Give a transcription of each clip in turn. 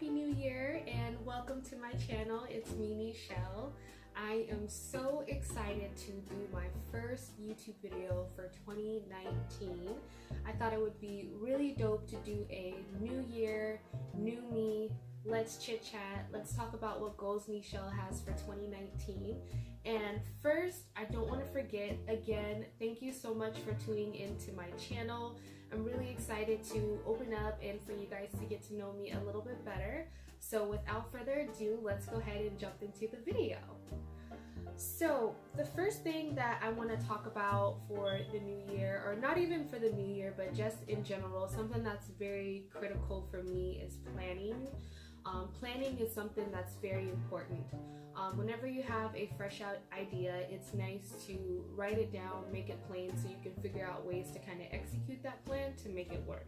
Happy New Year and welcome to my channel. It's me, Nichelle. I am so excited to do my first YouTube video for 2019. I thought it would be really dope to do a new year, new me. Let's chit chat. Let's talk about what goals Nichelle has for 2019. And first, I don't want to forget, again, thank you so much for tuning into my channel. I'm really excited to open up and for you guys to get to know me a little bit better. So without further ado, let's go ahead and jump into the video. So the first thing that I want to talk about for the new year, or not even for the new year, but just in general, something that's very critical for me is planning. Planning is something that's very important. Whenever you have a fresh out idea, it's nice to write it down, make it plain so you can figure out ways to kind of execute that plan to make it work.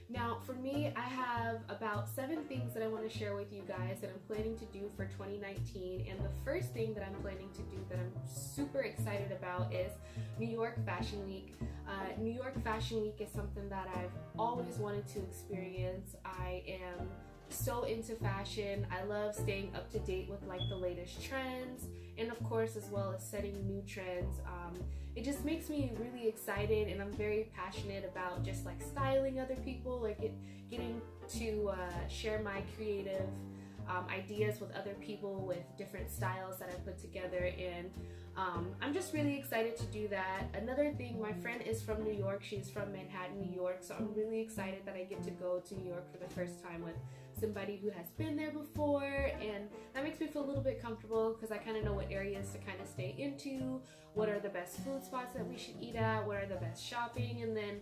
Now, for me, I have about 7 things that I want to share with you guys that I'm planning to do for 2019. And the first thing that I'm planning to do that I'm super excited about is New York Fashion Week. New York Fashion Week is something that I've always wanted to experience. I am so into fashion. I love staying up to date with like the latest trends, and of course as well as setting new trends. It just makes me really excited, and I'm very passionate about just like styling other people, like getting to share my creative ideas with other people with different styles that I put together, and I'm just really excited to do that. Another thing, my friend is from New York. She's from Manhattan, New York, so I'm really excited that I get to go to New York for the first time with somebody who has been there before, and that makes me feel a little bit comfortable because I kind of know what areas to kind of stay into, what are the best food spots that we should eat at, what are the best shopping, and then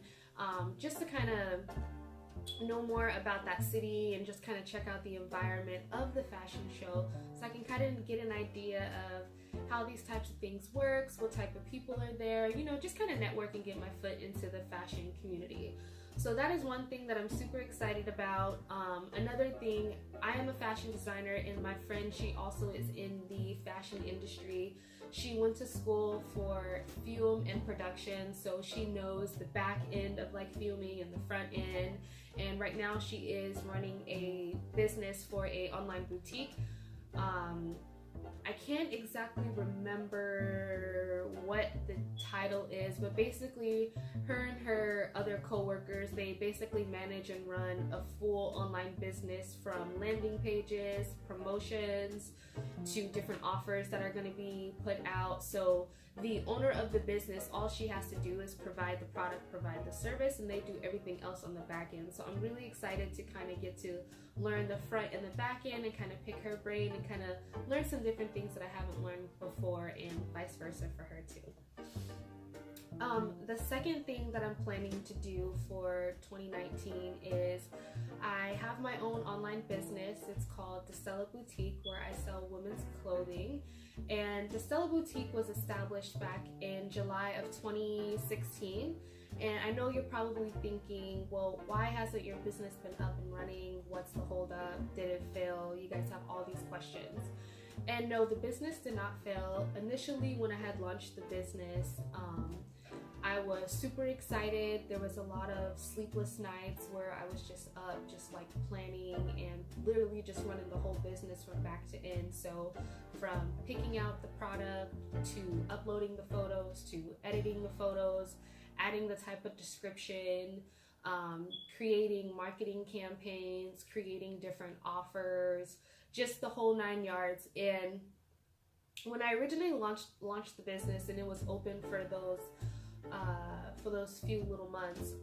just to kind of know more about that city and just kind of check out the environment of the fashion show, so I can kind of get an idea of how these types of things works, what type of people are there, you know, just kind of network and get my foot into the fashion community. So that is one thing that I'm super excited about. Another thing, I am a fashion designer, and my friend, she also is in the fashion industry. She went to school for film and production, so she knows the back end of like filming and the front end. And right now she is running a business for a online boutique. I can't exactly remember what the title is, but basically her and her other co-workers, they basically manage and run a full online business, from landing pages, promotions, to different offers that are going to be put out. So the owner of the business, all she has to do is provide the product, provide the service, and they do everything else on the back end. So I'm really excited to kind of get to learn the front and the back end and kind of pick her brain and kind of learn some different things that I haven't learned before, and vice versa for her too. The second thing that I'm planning to do for 2019 is I have my own online business. It's called dastellaboutique, where I sell women's clothing. And dastellaboutique was established back in July of 2016. And I know you're probably thinking, well, why hasn't your business been up and running? What's the holdup? Did it fail? You guys have all these questions. And no, the business did not fail. Initially, when I had launched the business, I was super excited. There was a lot of sleepless nights where I was just up, just like planning and literally just running the whole business from back to end. So from picking out the product, to uploading the photos, to editing the photos, adding the type of description, creating marketing campaigns, creating different offers, just the whole 9 yards. And when I originally launched the business and it was open for those few little months,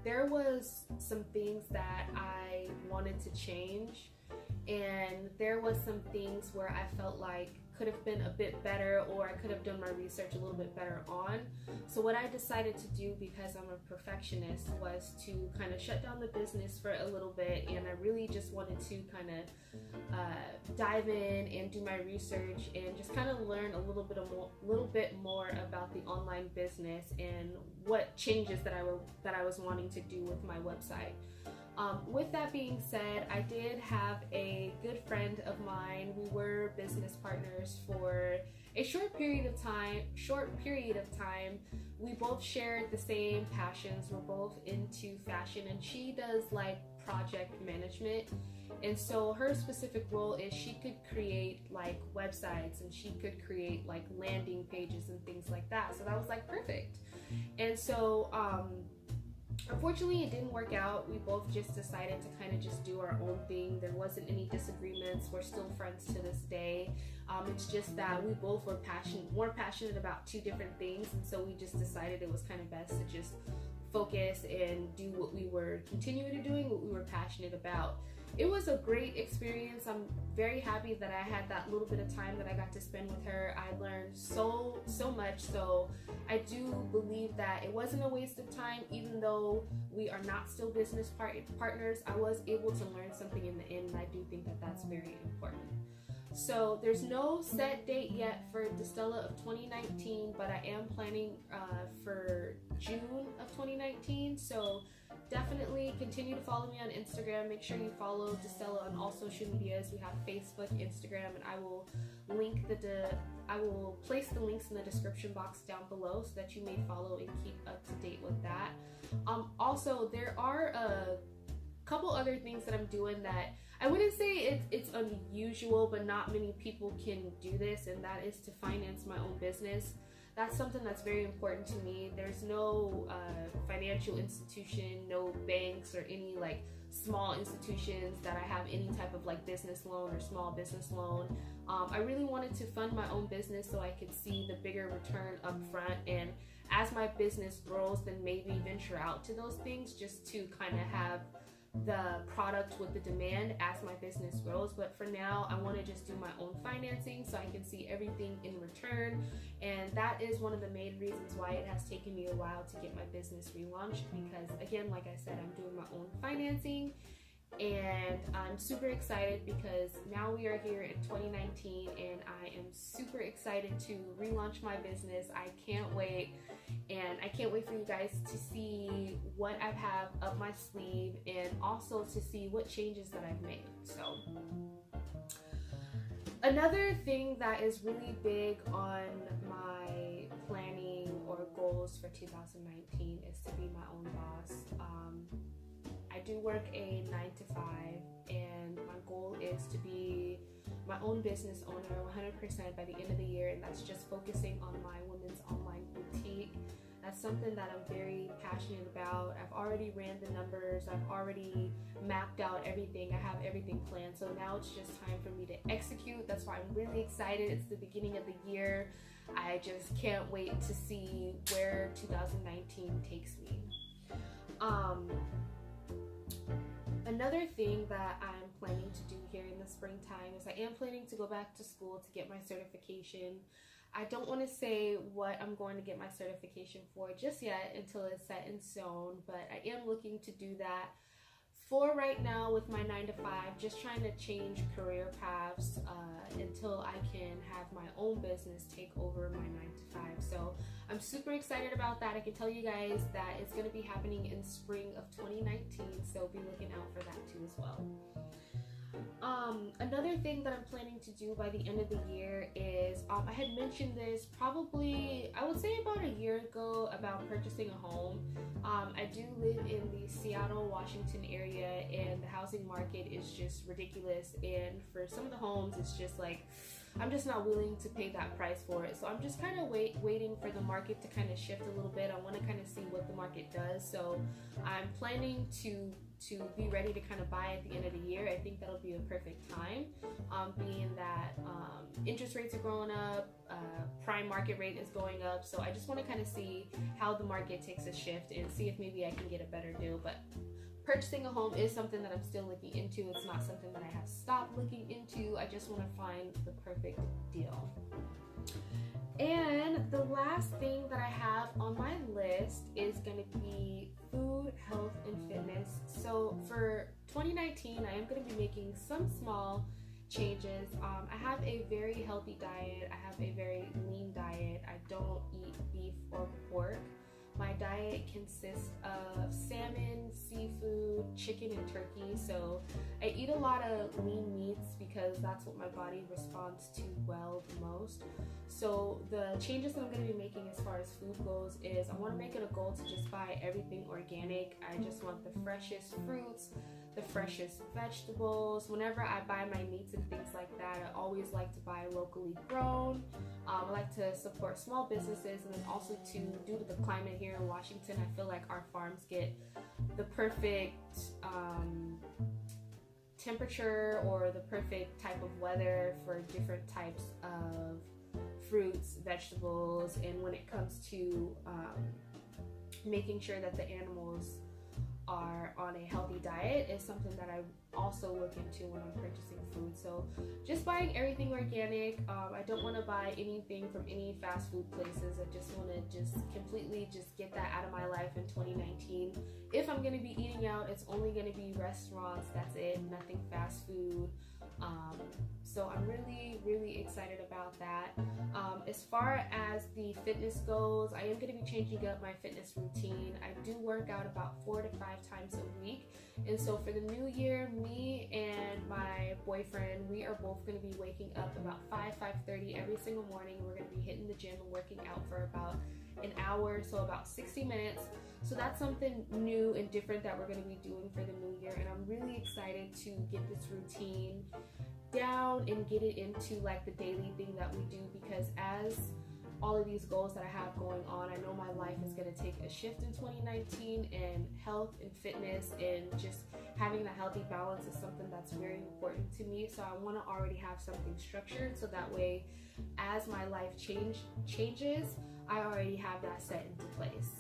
there was some things that I wanted to change, and there was some things where I felt like could have been a bit better, or I could have done my research a little bit better on. So what I decided to do, because I'm a perfectionist, was to kind of shut down the business for a little bit, and I really just wanted to kind of dive in and do my research and just kind of learn a little bit more about the online business and what changes that I was wanting to do with my website. With that being said, I did have a good friend of mine. We were business partners for a short period of time, we both shared the same passions. We're both into fashion, and she does like project management. And so her specific role is she could create like websites, and she could create like landing pages and things like that. So that was like perfect. And so unfortunately it didn't work out. We both just decided to kind of just do our own thing. There wasn't any disagreements. We're still friends to this day. It's just that we both were more passionate about two different things, and so we just decided it was kind of best to just focus and do what we were continuing to doing, what we were passionate about. It was a great experience. I'm very happy that I had that little bit of time that I got to spend with her. I learned so much. So I do believe that it wasn't a waste of time. Even though we are not still business partners, I was able to learn something in the end, and I do think that that's very important. So there's no set date yet for Dastella of 2019, but I am planning for June of 2019. So definitely continue to follow me on Instagram. Make sure you follow Dastella on all social medias. We have Facebook, Instagram, and I will place the links in the description box down below so that you may follow and keep up to date with that. Also, there are a couple other things that I'm doing that I wouldn't say it's unusual, but not many people can do this, and that is to finance my own business. That's something that's very important to me. There's no financial institution, no banks or any like small institutions that I have any type of like business loan or small business loan. I really wanted to fund my own business so I could see the bigger return up front, and as my business grows, then maybe venture out to those things just to kind of have the product with the demand as my business grows. But for now, I want to just do my own financing so I can see everything in return, and that is one of the main reasons why it has taken me a while to get my business relaunched, because again, like I said, I'm doing my own financing. And I'm super excited because now we are here in 2019, and I am super excited to relaunch my business. I can't wait, and I can't wait for you guys to see what I have up my sleeve, and also to see what changes that I've made. So another thing that is really big on my planning or goals for 2019 is to be my own boss. I do work a 9-to-5, and my goal is to be my own business owner 100% by the end of the year, and that's just focusing on my women's online boutique. That's something that I'm very passionate about. I've already ran the numbers. I've already mapped out everything. I have everything planned. So now it's just time for me to execute. That's why I'm really excited. It's the beginning of the year. I just can't wait to see where 2019 takes me. Another thing that I'm planning to do here in the springtime is I am planning to go back to school to get my certification. I don't want to say what I'm going to get my certification for just yet until it's set in stone, but I am looking to do that. For right now with my 9-to-5, just trying to change career paths until I can have my own business take over my 9-to-5. So I'm super excited about that. I can tell you guys that it's going to be happening in spring of 2019, so be looking out for that too as well. Another thing that I'm planning to do by the end of the year is, I had mentioned this probably, I would say about a year ago, about purchasing a home. I do live in the Seattle, Washington area, and the housing market is just ridiculous, and for some of the homes, it's just like, I'm just not willing to pay that price for it. So I'm just kind of waiting for the market to kind of shift a little bit. I want to kind of see what the market does. So I'm planning to be ready to kind of buy at the end of the year. I think that'll be a perfect time, being that interest rates are going up, prime market rate is going up. So I just want to kind of see how the market takes a shift and see if maybe I can get a better deal. But purchasing a home is something that I'm still looking into. It's not something that I have stopped looking into. I just want to find the perfect deal. And the last thing that I have on my list is going to be food, health, and fitness. So for 2019, I am going to be making some small changes. I have a very healthy diet. I have a very lean diet. I don't eat beef or pork. My diet consists of salmon, seafood, chicken and turkey. So I eat a lot of lean meats because that's what my body responds to well the most. So the changes that I'm going to be making as far as food goes is I want to make it a goal to just buy everything organic. I just want the freshest fruits, the freshest vegetables. Whenever I buy my meats and things like that, I always like to buy locally grown. I like to support small businesses, and then also due to the climate here in Washington, I feel like our farms get the perfect temperature or the perfect type of weather for different types of fruits, vegetables, and when it comes to making sure that the animals are on a healthy diet is something that I also look into when I'm purchasing food. So just buying everything organic. I don't want to buy anything from any fast food places. I just want to completely get that out of my life in 2019. If I'm going to be eating out, it's only going to be restaurants. That's it. Nothing fast food. So I'm really excited about that. As far as the fitness goes, I am going to be changing up my fitness routine. I do work out about 4 to 5 times a week, and so for the new year, me and my boyfriend, we are both going to be waking up about 5:30 every single morning. We're going to be hitting the gym and working out for about an hour, so about 60 minutes. So that's something new and different that we're going to be doing for the new year, and I'm really excited to get this routine down and get it into like the daily thing that we do, because as all of these goals that I have going on, I know my life is going to take a shift in 2019, and health and fitness and just having the healthy balance is something that's very important to me. So I want to already have something structured, so that way as my life changes, I already have that set into place.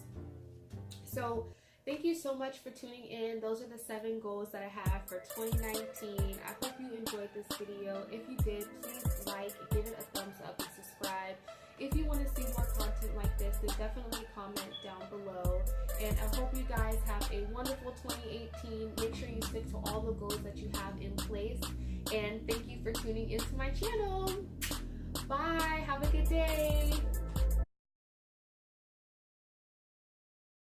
So thank you so much for tuning in. Those are the 7 goals that I have for 2019. I hope you enjoyed this video. If you did, please like, give it a thumbs up, and subscribe. If you want to see more content like this, then definitely comment down below. And I hope you guys have a wonderful 2018. Make sure you stick to all the goals that you have in place. And thank you for tuning into my channel. Bye. Have a good day.